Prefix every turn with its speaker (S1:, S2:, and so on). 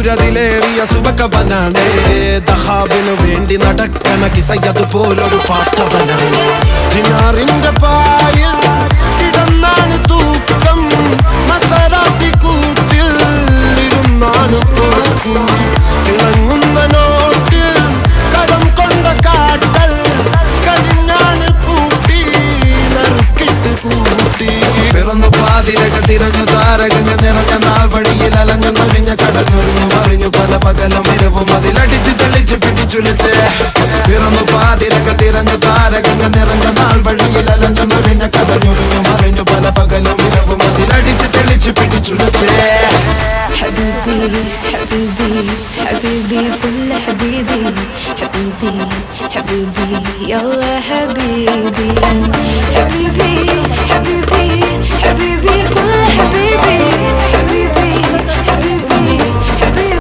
S1: ിലേറിയ സുബക്കവനാണ് ദഹാബിനു വേണ്ടി നടക്കണ കിസയതുപോലൊരു പാട്ടവനാണ്. ദിനാറിന്റെ പായിൽ കിടന്നാണ് തൂക്കം, മസറാത്തി കൂട്ടിൽ ഇരുന്നാണ് തോക്കും. തിളങ്ങുന്ന നോട്ടിൽ കടം കൊണ്ട കാട്ടൽ കടിഞ്ഞാണ് പൂട്ടി നറുക്കിട്ട് കൂട്ടി. പിറന്നു പാതിരക തിരഞ്ഞു താരകങ്ങൾ നിറഞ്ഞ നാൾ വഴിയിൽ അലഞ്ഞു നൊഴിഞ്ഞ കടഞ്ഞൊരിഞ്ഞു മറിഞ്ഞു പല പകലും ഇരവും അതിലടിച്ച് തെളിച്ച് പിടിച്ചുലച്ച്. പിറന്നു പാതിരക തിരഞ്ഞു താരകങ്ങൾ നിറഞ്ഞ നാൾ വഴിയിൽ അലഞ്ഞു നൊഴിഞ്ഞ കടഞ്ഞൊരിഞ്ഞു മറിഞ്ഞു പല പകലും ഇരവും അതിലടിച്ച് തെളിച്ച് പിടിച്ചുലച്ച്.
S2: حبيبي حبيبي حبيبي كل حبيبي حبيبي حبيبي يلا حبيبي حبيبي حبيبي حبيبي كل حبيبي